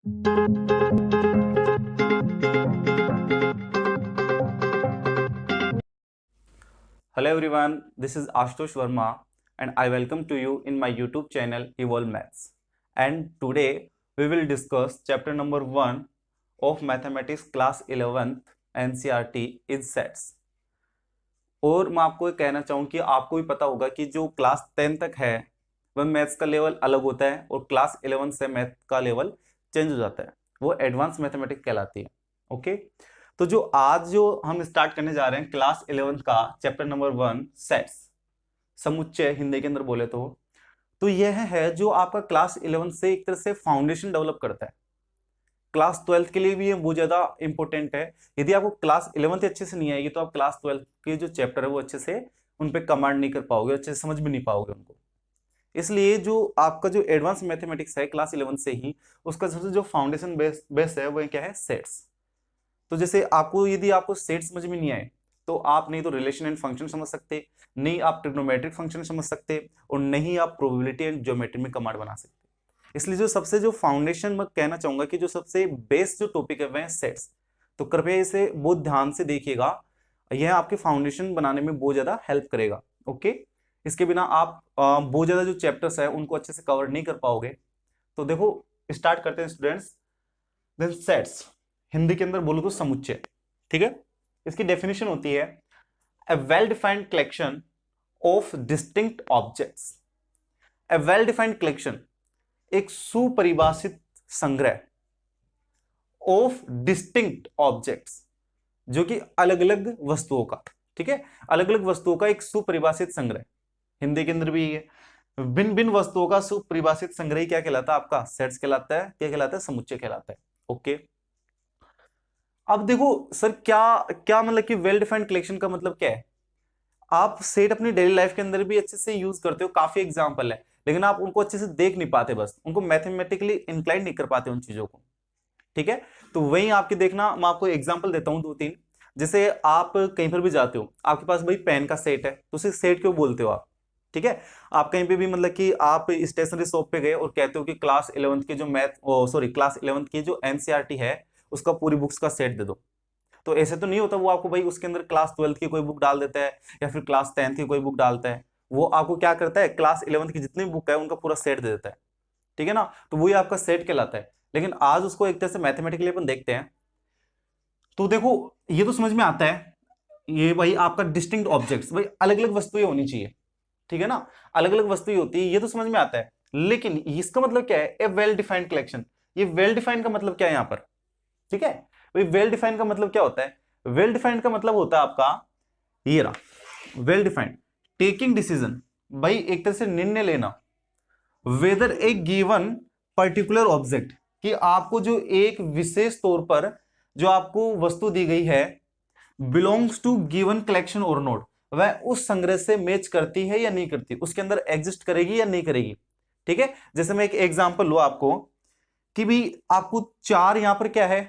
Hello everyone, this is Ashutosh Verma and I welcome to you in my YouTube channel Evolve Maths. And today we will discuss chapter number 1 of Mathematics class 11th NCERT is sets. और मैं आपको कहना चाहूँ कि आपको भी पता होगा कि जो क्लास 10 तक है वह मैथ्स का लेवल अलग होता है और क्लास 11 से मैथ का लेवल चेंज हो जाता है, वो एडवांस मैथमेटिक्स कहलाती है। ओके, तो जो आज जो हम स्टार्ट करने जा रहे हैं क्लास 11 का चैप्टर नंबर 1 सेट्स, समुच्चय हिंदी के अंदर बोले तो यह है जो आपका क्लास 11 से एक तरह से फाउंडेशन डेवलप करता है। क्लास 12 के लिए भी ये बहुत ज्यादा इंपॉर्टेंट है। यदि आपको क्लास 11 अच्छे से नहीं आएगी तो आप क्लास 12 के जो चैप्टर है वो अच्छे से उन पे कमांड नहीं कर पाओगे, अच्छे से समझ भी नहीं पाओगे उनको। इसलिए जो आपका जो एडवांस मैथमेटिक्स है क्लास 11 से ही, उसका सबसे जो फाउंडेशन बेस है वो क्या है, सेट्स। तो जैसे आपको यदि आपको सेट समझ में नहीं आए तो आप नहीं तो रिलेशन एंड फंक्शन समझ सकते, नहीं आप ट्रिग्नोमेट्रिक फंक्शन समझ सकते, और नहीं आप प्रोबेबिलिटी एंड ज्योमेट्री में कमांड बना सकते। इसलिए जो सबसे जो फाउंडेशन मैं कहना चाहूंगा कि जो सबसे बेस्ट जो टॉपिक है वह है सेट्स। तो कृपया इसे बहुत ध्यान से देखिएगा, यह आपके फाउंडेशन बनाने में बहुत ज्यादा हेल्प करेगा। ओके, इसके बिना आप बहुत ज्यादा जो चैप्टर्स है उनको अच्छे से कवर नहीं कर पाओगे। तो देखो स्टार्ट करते हैं स्टूडेंट्स। देन सेट्स हिंदी के अंदर बोलो तो समुच्चय, ठीक है। इसकी डेफिनेशन होती है a well defined collection of distinct objects. A well defined collection, एक सुपरिभाषित संग्रह, ऑफ डिस्टिंक्ट ऑब्जेक्ट्स, जो कि अलग अलग वस्तुओं का, ठीक है, अलग अलग वस्तुओं का एक सुपरिभाषित संग्रह। हिंदी के अंदर भी है भिन्न भिन्न वस्तुओं का सुपरिभाषित संग्रह क्या कहलाता है, आपका सेट्स कहलाता है। क्या कहलाता है, समुच्चय कहलाता है। ओके, अब देखो सर क्या क्या मतलब कि वेल डिफाइंड कलेक्शन का मतलब क्या है। आप सेट अपनी डेली लाइफ के अंदर भी अच्छे से यूज करते हो, काफी एग्जांपल है, लेकिन आप उनको अच्छे से देख नहीं पाते, बस उनको मैथमेटिकली इंक्लाइन नहीं कर पाते उन चीजों को, ठीक है। तो वही आपके देखना, मैं आपको एग्जांपल देता हूं 2-3। जैसे आप कहीं पर भी जाते हो, आपके पास भाई पेन का सेट है, तो उसे सेट क्यों बोलते हो आप, ठीक है। आप कहीं पे भी मतलब कि आप स्टेशनरी शॉप पे गए और कहते हो कि क्लास 11 के जो क्लास 11 की जो एनसीईआरटी है उसका पूरी बुक्स का सेट दे दो, तो ऐसे तो नहीं होता। वो आपको भाई उसके अंदर क्लास 12 की कोई बुक डाल देता है या फिर क्लास 10 की कोई बुक डालता है। वो आपको क्या करता है, क्लास 11 की जितनी बुक है उनका पूरा सेट दे देता है, ठीक है ना। तो वही आपका सेट कहलाता है। लेकिन आज उसको एक तरह से मैथमेटिकली अपन देखते हैं। तो देखो ये तो समझ में आता है, ये भाई आपका डिस्टिंक्ट ऑब्जेक्ट्स, भाई अलग अलग वस्तुएं होनी चाहिए, ठीक है ना, अलग अलग वस्तुएं होती है, ये तो समझ में आता है। लेकिन इसका मतलब क्या है, ए वेल डिफाइंड कलेक्शन। ये वेल डिफाइंड का मतलब क्या है यहाँ पर, ठीक है। भाई वेल डिफाइंड का मतलब क्या होता है, वेल डिफाइंड का मतलब होता है आपका ये रहा, वेल डिफाइंड टेकिंग डिसीजन, भाई एक तरह से निर्णय लेना, वेदर ए गिवन पर्टिकुलर ऑब्जेक्ट, कि आपको जो एक विशेष तौर पर जो आपको वस्तु दी गई है बिलोंग्स टू गिवन कलेक्शन और नोट, वह उस संग्रह से मैच करती है या नहीं करती, उसके अंदर एग्जिस्ट करेगी या नहीं करेगी, ठीक है। जैसे मैं एक एग्जांपल लूं आपको कि भाई आपको चार यहां पर क्या है,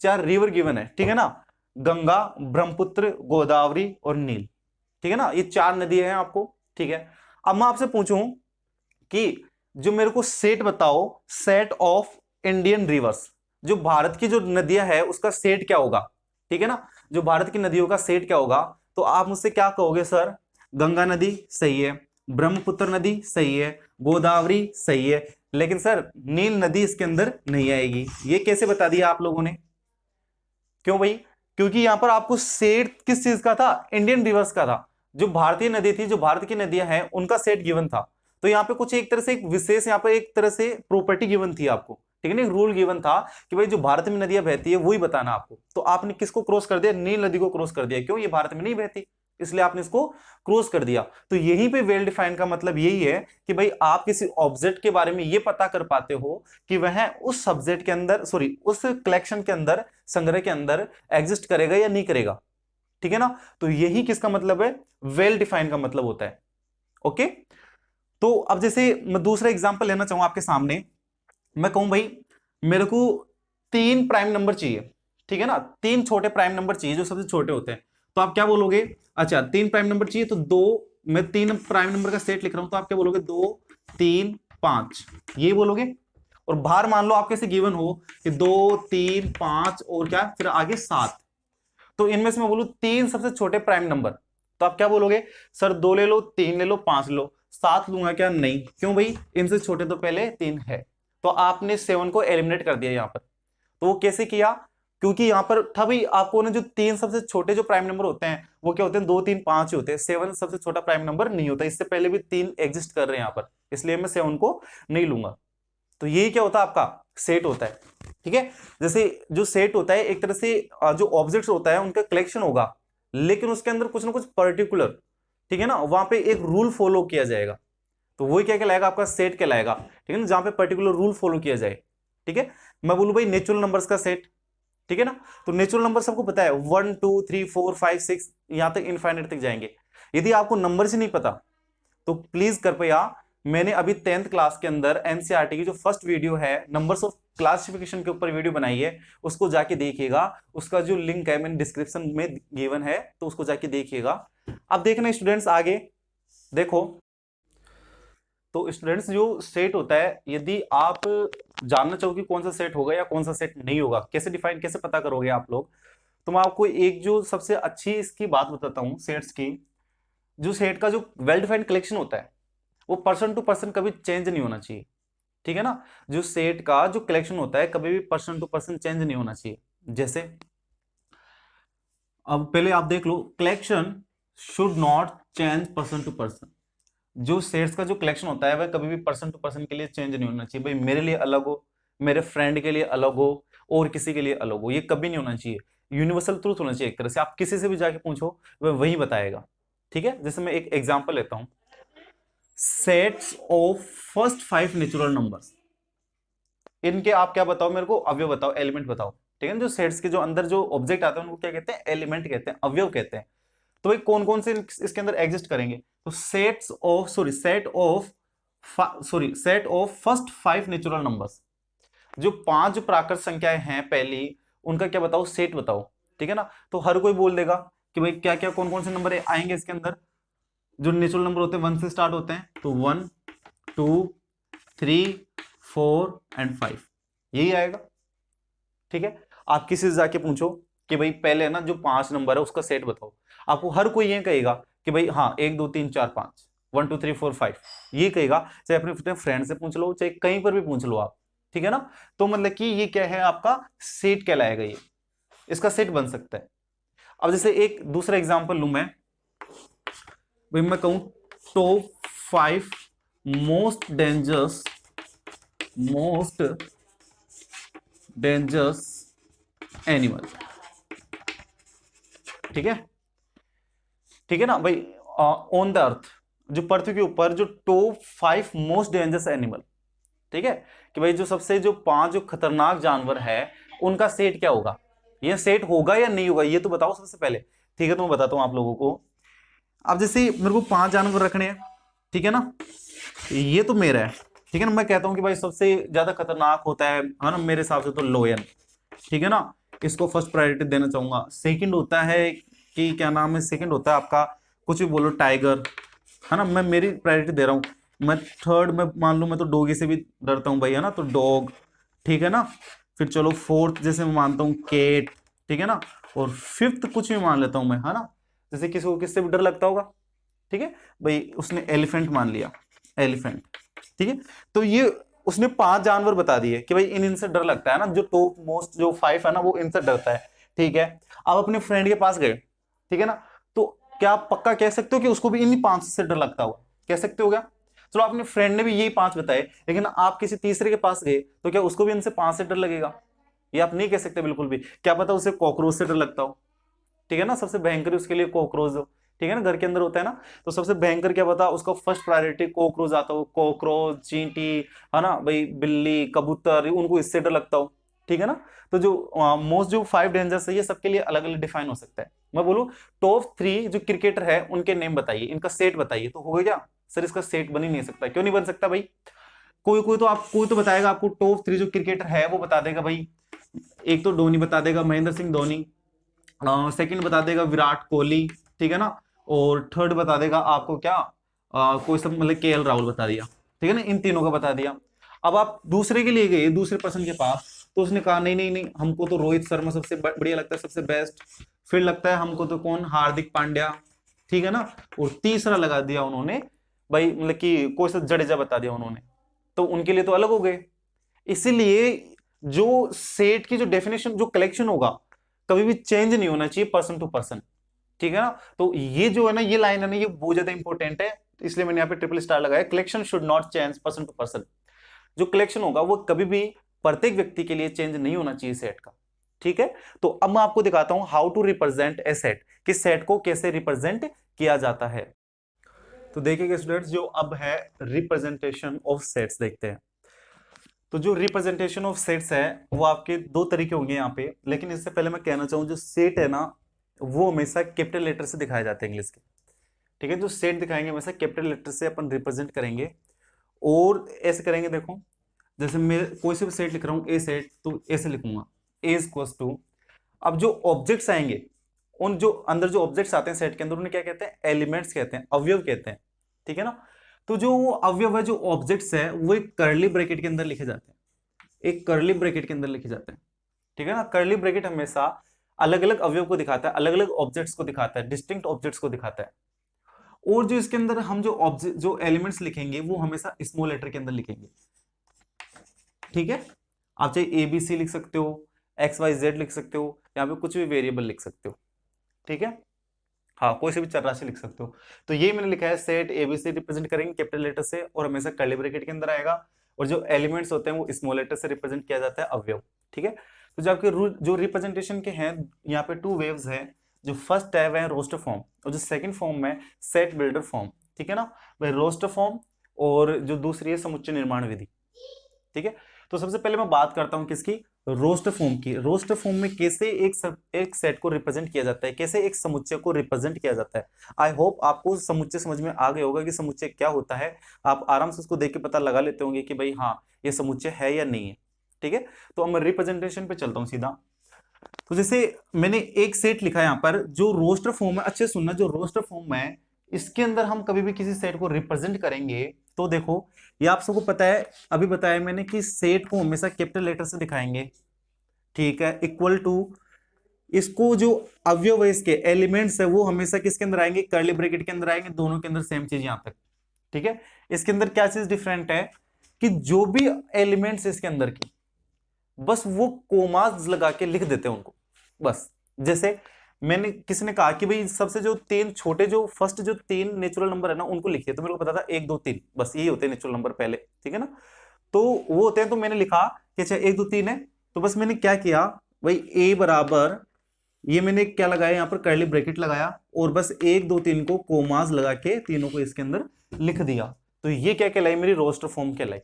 चार रिवर गिवन है, ठीक है ना, गंगा, ब्रह्मपुत्र, गोदावरी और नील, ठीक है ना, ये चार नदियां हैं आपको, ठीक है। अब मैं आपसे पूछूं कि जो मेरे को सेट बताओ, सेट ऑफ इंडियन रिवर्स, जो भारत की जो नदियां है उसका सेट क्या होगा, ठीक है ना, जो भारत की नदियों का सेट क्या होगा। तो आप मुझसे क्या कहोगे, सर गंगा नदी सही है, ब्रह्मपुत्र नदी सही है, गोदावरी सही है, लेकिन सर नील नदी इसके अंदर नहीं आएगी। ये कैसे बता दिया आप लोगों ने, क्यों भाई, क्योंकि यहां पर आपको सेट किस चीज का था, इंडियन रिवर्स का था। जो भारतीय नदी थी, जो भारत की नदियां हैं उनका सेट गिवन था। तो यहाँ पे कुछ एक तरह से एक विशेष यहाँ पे एक तरह से प्रॉपर्टी गिवन थी आपको, ठीक है ना, एक रूल गिवन था कि भाई जो भारत में नदियां बहती है वही बताना आपको। तो आपने किसको क्रॉस कर दिया, नील नदी को क्रॉस कर दिया, क्यों, ये भारत में नहीं बहती, इसलिए आपने इसको क्रॉस कर दिया। तो यहीं पे वेल डिफाइंड का मतलब यही है कि भाई आप किसी ऑब्जेक्ट के बारे में ये पता कर पाते हो कि वह उस सब्जेक्ट के अंदर, उस कलेक्शन के अंदर, संग्रह के अंदर एग्जिस्ट करेगा या नहीं करेगा, ठीक है ना। तो यही किसका मतलब है, वेल डिफाइंड का मतलब होता है। ओके, तो अब जैसे मैं दूसरा एग्जांपल लेना चाहूंगा आपके सामने। मैं कहूं भाई मेरे को 3 प्राइम नंबर चाहिए, ठीक है ना, 3 छोटे प्राइम नंबर चाहिए जो सबसे छोटे होते हैं। तो आप क्या बोलोगे, अच्छा 3 प्राइम नंबर चाहिए तो दो, मैं 3 प्राइम नंबर का सेट लिख रहा हूं, तो आप क्या बोलोगे, 2 3 5, ये बोलोगे। और बाहर मान लो आपके से गिवन हो कि 2 3 5 और क्या फिर आगे 7, तो इनमें से मैं बोलूं 3 सबसे छोटे प्राइम नंबर, तो आप क्या बोलोगे सर 2 ले लो, 3 ले लो, 5 ले लो, 7 लूंगा क्या? नहीं, क्यों भाई? इनसे छोटे तो पहले 3 है, तो आपने 7 को एलिमिनेट कर दिया यहां पर। तो वो कैसे किया? क्योंकि यहां पर था भाई आपको ना, जो 3 सबसे छोटे जो प्राइम नंबर होते हैं वो क्या होते हैं? 2 3 5 ही होते हैं, 7 सबसे छोटा प्राइम नंबर नहीं होता, इससे पहले भी 3 एग्जिस्ट कर रहे हैं यहां पर, इसलिए मैं 7 को नहीं लूंगा। तो यही क्या होता है? आपका सेट होता है। ठीक है, जैसे जो सेट होता है एक तरह से जो ऑब्जेक्ट्स होता है उनका कलेक्शन होगा, लेकिन उसके अंदर कुछ ना कुछ पर्टिकुलर, ठीक है ना, वहां पे एक रूल फॉलो किया जाएगा, तो वही क्या कहलाएगा? आपका सेट कहलाएगा। ठीक है ना, जहां पे पर्टिकुलर रूल फॉलो किया जाए। ठीक है, मैं बोलूं भाई नेचुरल नंबर्स का सेट, ठीक है ना, तो नेचुरल नंबर सबको पता है 1 2 3 4 5 6 यहां तक इनफाइनाइट तक जाएंगे। यदि आपको नंबर से नहीं पता तो प्लीज कृपया, मैंने अभी 10th क्लास के अंदर एनसीईआरटी की जो फर्स्ट वीडियो है नंबर्स ऑफ क्लासिफिकेशन के ऊपर वीडियो बनाई है, उसको जाके देखिएगा, उसका जो लिंक है मैंने डिस्क्रिप्शन में गिवन है, तो उसको जाके देखिएगा। अब देखना स्टूडेंट्स आगे देखो, तो स्टूडेंट्स जो सेट होता है, यदि आप जानना चाहो कि कौन सा सेट होगा या कौन सा सेट नहीं होगा, कैसे डिफाइन, कैसे पता करोगे आप लोग, तो मैं आपको एक जो सबसे अच्छी इसकी बात बताता हूं सेट्स की। जो सेट का जो वेल डिफाइंड कलेक्शन होता है वो पर्सन टू पर्सन कभी चेंज नहीं होना चाहिए। ठीक है ना, जो सेट का जो कलेक्शन होता है कभी भी पर्सन टू पर्सन चेंज नहीं होना चाहिए। जैसे अब पहले आप देख लो, collection should not change person to person. जो सेट्स का जो कलेक्शन होता है वह कभी भी पर्सन टू पर्सन के लिए चेंज नहीं होना चाहिए। भाई मेरे लिए अलग हो, मेरे फ्रेंड के लिए अलग हो, और किसी के लिए अलग हो, ये कभी नहीं होना चाहिए। यूनिवर्सल ट्रूथ होना चाहिए एक तरह से, आप किसी से भी जाके पूछो वह वही बताएगा। ठीक है, जैसे मैं एक एग्जांपल लेता हूं, sets of first 5 natural numbers, इनके आप क्या बताओ मेरे को? अवयव बताओ, एलिमेंट बताओ। ठीक है ना, जो सेट्स के जो अंदर जो ऑब्जेक्ट आते हैं उनको क्या कहते हैं? एलिमेंट कहते हैं, अवयव कहते हैं। तो भाई कौन कौन से इसके अंदर एग्जिस्ट करेंगे? तो set of first 5 natural numbers, जो 5 प्राकृत संख्याएं हैं पहली, उनका क्या बताओ? सेट बताओ। ठीक है ना, तो हर कोई बोल देगा कि भाई क्या क्या कौन कौन से नंबर आएंगे इसके अंदर। जो नेचुरल नंबर होते हैं 1 से स्टार्ट होते हैं, तो 1 2 3 4 एंड 5, यही आएगा। ठीक है, आप किसी से जाके पूछो कि भाई पहले ना जो 5 नंबर है उसका सेट बताओ, आपको हर कोई ये कहेगा कि भाई हाँ 1 2 3 4 5 1 2 3 4 5, ये कहेगा। चाहे अपने फ्रेंड से पूछ लो, चाहे कहीं पर भी पूछ लो आप। ठीक है ना, तो मतलब कि ये क्या है? आपका सेट कहलाएगा, ये इसका सेट बन सकता है। अब जैसे एक दूसरा एग्जांपल लूं मैं, भाई मैं कहूं टॉप 5 मोस्ट डेंजरस एनिमल। ठीक है, ठीक है ना भाई, ऑन द अर्थ, जो पृथ्वी के ऊपर जो टॉप 5 मोस्ट डेंजरस एनिमल, ठीक है, कि भाई जो सबसे जो 5 जो खतरनाक जानवर है उनका सेट क्या होगा? ये सेट होगा या नहीं होगा, ये तो बताओ सबसे पहले। ठीक है, तो मैं बताता हूं आप लोगों को। अब जैसे मेरे को 5 जानवर रखने हैं, ठीक है ना, ये तो मेरा है। ठीक है ना, मैं कहता हूं कि भाई सबसे ज्यादा खतरनाक होता है ना, मेरे हिसाब से तो लोयन। ठीक है ना, इसको फर्स्ट प्रायोरिटी देना चाहूंगा। सेकंड होता है कि क्या नाम है, सेकंड होता है आपका कुछ भी बोलो, टाइगर, है ना, मैं मेरी प्रायोरिटी दे रहा हूँ। मैं थर्ड में मान लूँ, मैं तो डॉगी से भी डरता हूँ भाई, है ना, तो डॉग। ठीक है ना, फिर चलो फोर्थ जैसे मैं मानता हूँ केट। ठीक है ना, और फिफ्थ कुछ भी मान लेता हूँ मैं, है ना, जैसे किसी को किससे भी डर लगता होगा। ठीक है भाई, उसने एलिफेंट मान लिया, एलिफेंट। ठीक है, तो ये उसने 5 जानवर बता दिए कि भाई इनसे डर लगता है ना, जो टॉप मोस्ट जो 5 है ना वो इनसे डरता है। ठीक है, आप अपने फ्रेंड के पास गए, ठीक है ना, तो क्या आप पक्का कह सकते हो कि उसको भी इन्हीं 5 से डर लगता होगा? कह सकते हो क्या? चलो अपने फ्रेंड ने भी यही 5 बताए, लेकिन आप किसी तीसरे के पास गए तो क्या उसको भी इनसे 5 से डर लगेगा? ये आप नहीं कह सकते बिल्कुल भी। क्या पता उसे कॉकरोच से डर लगता हो। ठीक है ना, सबसे भयंकर उसके लिए कॉकरोच हो। ठीक है ना, घर के अंदर होता है ना, तो सबसे भयंकर क्या पता उसका फर्स्ट प्रायोरिटी कॉकरोच आता हो, कॉकरोच, चींटी, है ना भाई, बिल्ली, कबूतर, उनको इससे डर लगता हो। ठीक है ना, तो जो मोस्ट जो 5 डेंजर्स है ये सबके लिए अलग अलग डिफाइन हो सकता है। मैं बोलूं टॉप 3 जो क्रिकेटर है उनके नेम बताइए, इनका सेट बताइए, तो हो गया? सर इसका सेट बन ही नहीं सकता। क्यों नहीं बन सकता भाई? कोई तो बताएगा आपको, टॉप 3 जो क्रिकेटर है वो बता देगा भाई। एक तो धोनी बता देगा, महेंद्र सिंह धोनी। सेकंड बता देगा विराट कोहली। ठीक है ना, और थर्ड बता देगा आपको क्या, कोई सब मतलब केएल राहुल बता दिया। ठीक है ना, इन तीनों का बता दिया। अब आप दूसरे के लिए गए, दूसरे पर्सन के पास, तो उसने कहा नहीं नहीं नहीं, हमको तो रोहित शर्मा सबसे बढ़िया लगता है, सबसे बेस्ट, फिर लगता है हमको तो कौन, हार्दिक पांड्या, ठीक है ना, और तीसरा लगा दिया उन्होंने भाई, मतलब कि कोई सा जडेजा बता दिया उन्होंने, तो उनके लिए तो अलग हो गए। इसीलिए जो सेट की जो डेफिनेशन, जो कलेक्शन होगा, कभी भी चेंज नहीं होना चाहिए पर्सन टू पर्सन, ठीक है ना। तो ये जो है ना, ये लाइन है ना, ये बहुत ज्यादा इंपॉर्टेंट है, इसलिए मैंने यहाँ पे ट्रिपल स्टार लगाया, collection should not change person to person. जो कलेक्शन होगा वो कभी भी प्रत्येक व्यक्ति के लिए चेंज नहीं होना चाहिए सेट का, ठीक है। तो अब मैं आपको दिखाता हूं how to represent a set, कि सेट को कैसे रिप्रेजेंट किया जाता है। तो देखिएगा स्टूडेंट्स, जो अब है रिप्रेजेंटेशन ऑफ सेट्स देखते हैं। तो जो रिप्रेजेंटेशन ऑफ सेट्स है वो आपके दो तरीके होंगे यहाँ पे, लेकिन इससे पहले मैं कहना चाहूँ, जो सेट है ना वो हमेशा कैपिटल लेटर से दिखाए जाते हैं इंग्लिश के, ठीक है। जो सेट दिखाएंगे हमेशा कैपिटल लेटर से अपन रिप्रेजेंट करेंगे, और ऐसे करेंगे, देखो जैसे मैं कोई से भी सेट लिख रहा हूँ, ए सेट, तो ऐसे लिखूंगा ए इक्वल्स टू, अब जो ऑब्जेक्ट्स आएंगे, उन जो अंदर जो ऑब्जेक्ट्स आते हैं सेट के अंदर, उन्हें क्या कहते हैं, एलिमेंट्स कहते हैं, अवयव कहते हैं, ठीक है ना। तो जो अवयव है, जो ऑब्जेक्ट्स है, वो एक कर्ली ब्रैकेट के अंदर लिखे जाते हैं, एक कर्ली ब्रैकेट के अंदर लिखे जाते हैं, ठीक है ना। कर्ली ब्रैकेट हमेशा अलग अलग अवयव को दिखाता है, अलग अलग ऑब्जेक्ट्स को दिखाता है, डिस्टिंक्ट ऑब्जेक्ट्स को दिखाता है। और जो इसके अंदर हम जो ऑब्जेक्ट, जो एलिमेंट्स लिखेंगे, वो हमेशा स्मॉल लेटर के अंदर लिखेंगे, ठीक है। आप चाहे ए बी सी लिख सकते हो, एक्स वाई जेड लिख सकते हो, यहाँ पे कुछ भी वेरिएबल लिख सकते हो, ठीक है। हाँ, कोई से भी चर राशि लिख सकते हो। तो ये मैंने लिखा है, सेट एबीसी रिप्रेजेंट करेंगे कैपिटल लेटर से, और हमेशा कर्ली ब्रैकेट के अंदर आएगा, और जो एलिमेंट्स होते हैं वो स्मॉल लेटर से रिप्रेजेंट किया जाता है, अवयव, ठीक है। तो जो आपके जो रिप्रेजेंटेशन के हैं, यहाँ पे टू वेव्स हैं। जो फर्स्ट टैब है रोस्टर फॉर्म, और जो सेकंड फॉर्म है सेट बिल्डर फॉर्म, ठीक है ना भाई, रोस्टर फॉर्म, और जो दूसरी है समुच्चय निर्माण विधि, ठीक है। तो सबसे पहले मैं बात करता हूं किसकी, रोस्टर फॉर्म की। रोस्टर फॉर्म में कैसे एक सेट को रिप्रेजेंट किया जाता है, कैसे एक समुच्चय को रिप्रेजेंट किया जाता है। आई होप आपको समुच्चय समझ में आ गया होगा कि समुच्चय क्या होता है। आप आराम से उसको देख के पता लगा लेते होंगे कि भाई हाँ, ये समुच्चय है या नहीं है, ठीक है। तो अब मैं रिप्रेजेंटेशन पे चलता हूं सीधा। तो जैसे मैंने एक सेट लिखा है यहाँ पर, जो रोस्टर फॉर्म है, अच्छे सुनना, जो रोस्टर फॉर्म है, इसके अंदर हम कभी भी किसी सेट को रिप्रेजेंट करेंगे, तो देखो ये आप सबको पता है, अभी बताया मैंने कि सेट को हमेशा कैपिटल लेटर से दिखाएंगे, ठीक है। इक्वल टू, इसको जो अवयव है, इसके एलिमेंट्स है, वो हमेशा किसके अंदर आएंगे, कर्ली ब्रैकेट के अंदर आएंगे, दोनों के अंदर सेम चीज यहां तक, ठीक है। इसके अंदर क्या चीज डिफरेंट है, कि जो भी एलिमेंट्स इसके अंदर की, बस वो कोमास लगा के लिख देते हैं उनको, बस। जैसे मैंने, किसी ने कहा कि भाई सबसे जो तीन छोटे, जो फर्स्ट जो तीन नेचुरल नंबर है ना, उनको लिखिए, तो मेरे को पता था 1 2 3, बस यही होते हैं नेचुरल नंबर पहले, ठीक है ना। तो वो होते हैं, तो मैंने लिखा कि अच्छा 1 2 3 है, तो बस मैंने क्या किया भाई, ए बराबर, ये मैंने क्या लगाया यहाँ पर, कर्ली ब्रैकेट लगाया, और बस 1 2 3 को कोमास लगा के तीनों को इसके अंदर लिख दिया। तो ये क्या कहलाई, मेरी रोस्टर फॉर्म कहलाई,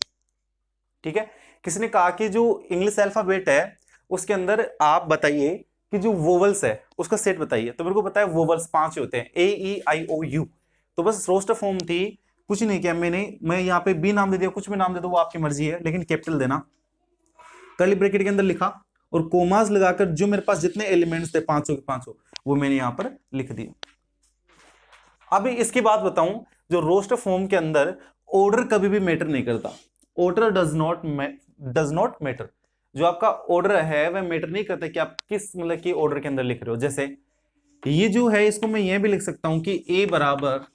ठीक है। किसी ने कहा कि जो इंग्लिश अल्फाबेट है, उसके अंदर आप बताइए कि जो वोवल्स है उसका सेट बताइए, तो मेरे को पता है वोवल्स 5 होते हैं, ए ई आई ओ यू। तो बस रोस्टर फॉर्म थी, कुछ नहीं किया मैंने, मैं यहाँ पे बी नाम दे दिया, कुछ भी नाम दे दो, वो आपकी मर्जी है, लेकिन कैपिटल देना, कर्ली ब्रैकेट के अंदर लिखा, और कोमास लगाकर जो मेरे पास जितने एलिमेंट्स थे 500 के 500, वो मैंने यहाँ पर लिख दिए। अभी इसकी बात बताऊं, जो रोस्टर फॉर्म के अंदर ऑर्डर कभी भी मैटर नहीं करता, ऑर्डर डज नॉट मैटर। जो आपका ऑर्डर है वह मैटर नहीं करता कि आप किस मतलब की ऑर्डर के अंदर लिख रहे हो। जैसे ये जो है, इसको मैं ये भी लिख सकता हूं कि ए बराबर,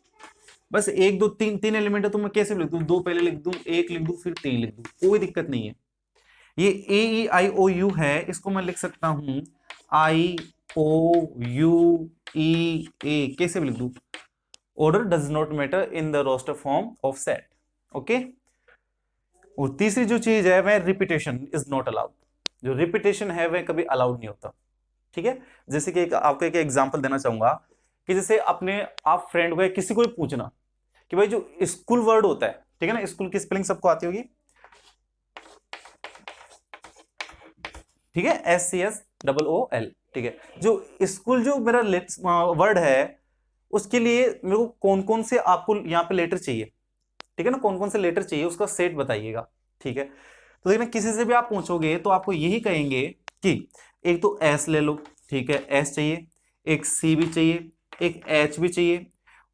बस 1 2 3 3 एलिमेंट है, तो मैं कैसे लिख दूं, 2 पहले लिख दूं, 1 लिख दूं, फिर 3 लिख दूं, कोई दिक्कत नहीं है। ये ए ई आई ओ यू है, इसको मैं लिख सकता हूं आई ओ यू ई ए, कैसे भी लिख दूं, order does not matter in the roster form of set, okay. और तीसरी जो चीज है वह रिपीटेशन इज नॉट अलाउड, जो रिपीटेशन है वह कभी अलाउड नहीं होता, ठीक है। जैसे कि आपको एक एग्जांपल देना चाहूंगा, कि जैसे अपने आप फ्रेंड को, किसी को भी पूछना कि भाई जो स्कूल वर्ड होता है, ठीक है ना, स्कूल की स्पेलिंग सबको आती होगी, ठीक है, SCSOOL, ठीक है। जो स्कूल जो मेरा वर्ड है, उसके लिए मेरे को कौन कौन से आपको यहाँ पे लेटर चाहिए, ठीक है ना, कौन कौन से लेटर चाहिए उसका सेट बताइएगा, ठीक है। तो देखना, किसी से भी आप पूछोगे तो आपको यही कहेंगे कि एक तो एस ले लो, ठीक है, एस चाहिए, एक सी भी चाहिए, एक एच भी चाहिए,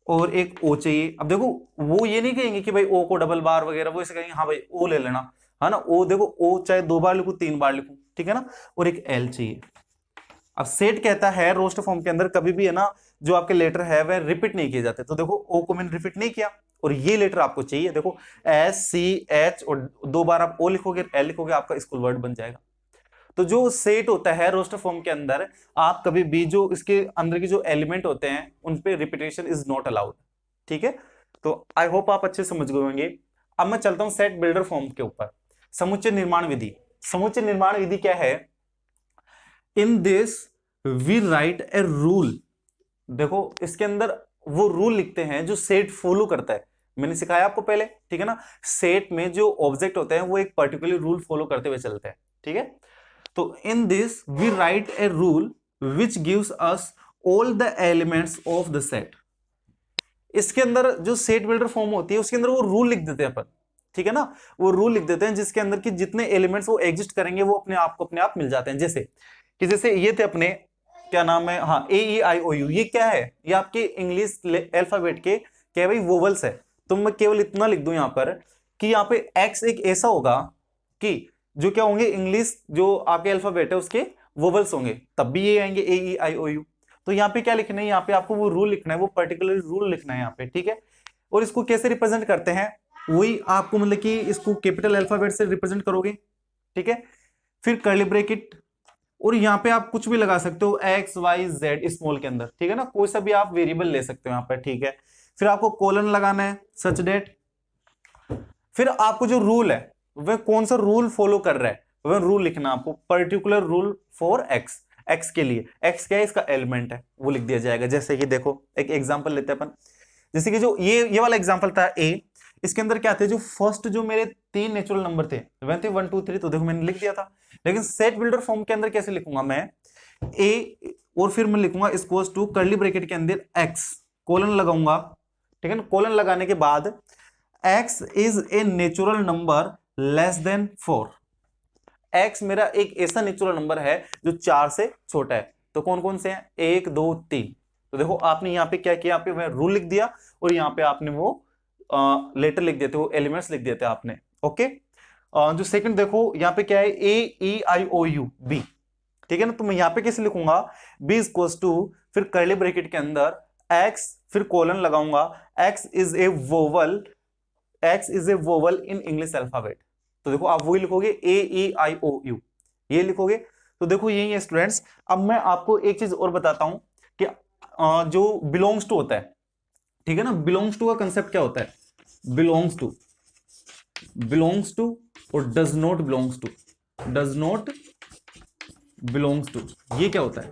और एक ओ चाहिए। अब देखो, वो ये नहीं कहेंगे कि भाई ओ को डबल बार वगैरह, वो ऐसे कहेंगे हाँ भाई ओ ले लेना, है ना। ओ देखो, ओ चाहे 2 बार लिखूं 3 बार लिखूं, ठीक है ना, और एक एल चाहिए। अब सेट कहता है रोस्ट फॉर्म के अंदर कभी भी है ना जो आपके लेटर है वह रिपीट नहीं किए जाते, तो देखो ओ को मैंने रिपीट नहीं किया और ये लेटर आपको चाहिए, देखो एस सी एच और 2 बार आप ओ लिखोगे एल लिखोगे, आपका स्कूल वर्ड बन जाएगा। तो जो सेट होता है रोस्टर फॉर्म के अंदर, आप कभी भी जो इसके अंदर के जो एलिमेंट होते हैं उन पे रिपीटेशन इज नॉट अलाउड, ठीक है। तो आई होप आप अच्छे समझ गए होंगे। अब मैं चलता हूं सेट बिल्डर फॉर्म के ऊपर। समुच्चय निर्माण विधि, समुच्चय निर्माण विधि क्या है? In this we write a rule. देखो इसके अंदर वो रूल लिखते हैं जो सेट फॉलो करता है, मैंने सिखाया आपको पहले, ठीक है ना। सेट में जो ऑब्जेक्ट होते हैं वो एक पर्टिकुलर रूल फॉलो करते हुए चलते हैं, ठीक है। तो in this we write a rule which gives us all the elements of the set. इसके अंदर जो सेट बिल्डर फॉर्म होती है उसके अंदर वो रूल लिख देते हैं अपन, ठीक है ना। वो रूल लिख देते हैं जिसके अंदर की जितने एलिमेंट्स वो एग्जिस्ट करेंगे वो अपने आप को अपने आप मिल जाते हैं। जैसे कि जैसे ये थे अपने, क्या नाम है, हाँ ए ई आई ओ यू, ये क्या है? ये आपके इंग्लिश अल्फाबेट के क्या भाई वोवल्स है। तो मैं केवल इतना लिख दूं यहां पर कि यहाँ पे एक्स एक ऐसा होगा कि जो क्या होंगे, इंग्लिश जो आपके अल्फाबेट है उसके वोवल्स होंगे, तब भी ये आएंगे ए ई आई ओ यू। तो यहाँ पे क्या लिखना है, यहाँ पे आपको वो रूल लिखना है, वो पर्टिकुलर रूल लिखना है यहाँ पे, ठीक है। और इसको कैसे रिप्रेजेंट करते हैं, वही आपको मतलब कि इसको कैपिटल अल्फाबेट से रिप्रेजेंट करोगे, ठीक है। फिर कर्ली ब्रैकेट, और यहाँ पे आप कुछ भी लगा सकते हो एक्स वाई जेड स्मॉल के अंदर, ठीक है ना, कोई सा भी आप वेरिएबल ले सकते हो यहाँ पर, ठीक है। फिर आपको कोलन लगाना है सच डेट। फिर आपको जो रूल है वह कौन सा रूल फॉलो कर रहा है वह रूल लिखना, आपको particular rule for x, x के लिए, एक्स क्या है इसका एलिमेंट है वो लिख दिया जाएगा। जैसे कि देखो एक एग्जांपल लेते हैं अपन, जैसे कि जो ये वाला एग्जांपल था ए, इसके अंदर क्या थे, जो फर्स्ट जो मेरे 3 नेचुरल नंबर थे वह थे 1 2 3, तो देखो मैंने लिख दिया था। लेकिन सेट बिल्डर फॉर्म के अंदर कैसे लिखूंगा मैं, ए और फिर मैं लिखूंगा इक्वल्स टू कर्ली ब्रैकेट के अंदर एक्स, कोलन लगाऊंगा, ठीक है ना। कोलन लगाने के बाद x is a natural number less than 4। X मेरा एक ऐसा नेचुरल नंबर है जो 4 से छोटा है। तो कौन कौन से हैं, 1 2 3। तो देखो आपने यहाँ पे क्या किया, यहाँ पे वह रूल लिख दिया और यहाँ पे आपने वो लेटर लिख देते हो, एलिमेंट्स लिख देते आपने, ओके। जो सेकंड देखो यहाँ पे क्या है, ए ई आई ओ यू बी, ठीक है ना। तो मैं यहाँ पे कैसे लिखूंगा, बी इक्वल्स टू फिर कर्ली ब्रैकेट के अंदर एक्स फिर कोलन लगाऊंगा, x is a vowel, x is a vowel in English alphabet. तो देखो आप वही लिखोगे ए ई आई ओ यू, ये लिखोगे। तो देखो यही है स्टूडेंट्स। अब मैं आपको एक चीज और बताता हूं कि जो बिलोंग्स टू होता है, ठीक है ना, बिलोंग्स टू का कंसेप्ट क्या होता है, बिलोंग्स टू, बिलोंग्स टू और does not belongs to, does not belongs to, ये क्या होता है,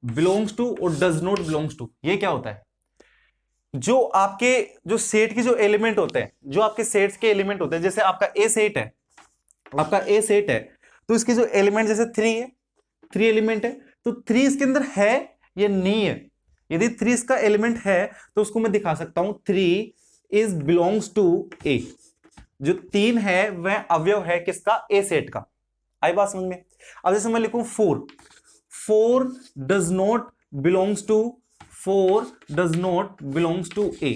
बिलोंग्स टू और डज नॉट बिलोंग्स टू ये क्या होता है? जो आपके जो सेट के जो एलिमेंट होते हैं, जो आपके सेट्स के एलिमेंट होते हैं, जैसे आपका ए सेट है, आपका ए सेट है, तो इसके जो एलिमेंट जैसे 3 है, 3 एलिमेंट है, तो 3 इसके अंदर है या नहीं है। यदि 3 इसका एलिमेंट है तो उसको मैं दिखा सकता हूं 3 इज बिलोंग्स टू ए। जो 3 है वह अवयव है किसका, ए सेट का। आई बात समझ में? अब जैसे मैं लिखूं 4, 4 does not belongs to, 4 does not belongs to A.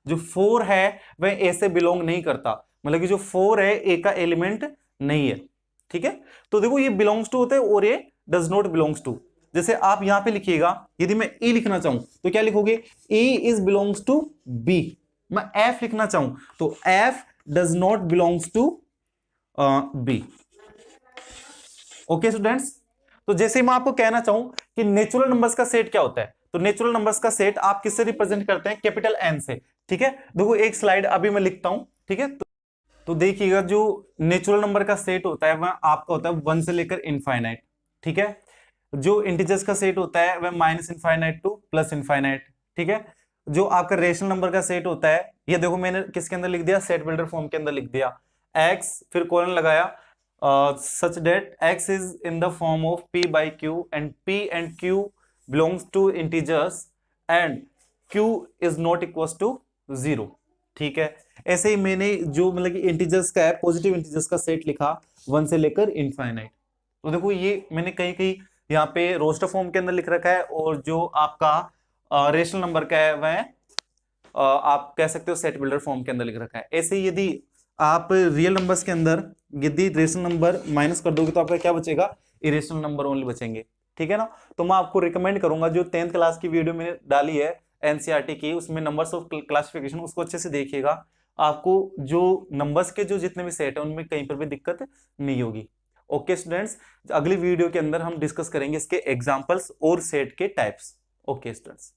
जो 4 है वह ए से बिलोंग नहीं करता, मतलब कि जो 4 है ए का एलिमेंट नहीं है, ठीक है। तो देखो ये बिलोंग्स टू होते हैं और ये डज नॉट बिलोंग्स टू। जैसे आप यहां पे लिखिएगा, यदि मैं ए लिखना चाहूं तो क्या लिखोगे, A is belongs to B. मैं एफ लिखना चाहूं तो F does not belongs to B. Okay students, तो जैसे मैं आपको कहना चाहूं कि नेचुरल नंबर्स का सेट क्या होता है, तो नेचुरल नंबर्स का सेट आप किससे रिप्रेजेंट करते हैं, कैपिटल एन से, ठीक है। देखो एक स्लाइड अभी मैं लिखता हूं, ठीक है। तो देखिएगा जो नेचुरल नंबर का सेट होता है वह आपका होता है 1 से लेकर इनफाइनाइट, ठीक है। जो इंटीजर्स का सेट होता है वह minus infinite two plus infinite, ठीक है। जो आपका रेशनल नंबर का सेट होता है, ये देखो मैंने किसके अंदर लिख दिया, सेट बिल्डर फॉर्म के अंदर लिख दिया, एक्स फिर कोलन लगाया, such that x is in the form of p by q and p and q belongs to integers and q is not equals to 0, ठीक है। ऐसे ही मैंने जो मतलब कि इंटीजर्स का है, पॉजिटिव इंटीजर्स का सेट लिखा 1 से लेकर इनफाइनाइट। तो देखो ये मैंने कहीं कहीं यहाँ पे रोस्टर फॉर्म के अंदर लिख रखा है, और जो आपका रेशनल नंबर का है वह आप कह सकते हो सेट बिल्डर फॉर्म के अंदर लिख रखा है। ऐसे ही यदि आप रियल नंबर्स के अंदर यदि रेशनल नंबर माइनस कर दोगे तो आपका क्या बचेगा, इरेशनल नंबर ओनली बचेंगे, ठीक है ना। तो मैं आपको रिकमेंड करूंगा जो 10th क्लास की वीडियो मैंने डाली है एनसीईआरटी की, उसमें नंबर्स ऑफ क्लासिफिकेशन, उसको अच्छे से देखिएगा। आपको जो नंबर्स के जो जितने भी सेट है उनमें कहीं पर भी दिक्कत नहीं होगी। ओके स्टूडेंट्स, अगली वीडियो के अंदर हम डिस्कस करेंगे इसके एग्जांपल्स और सेट के टाइप्स। Okay students.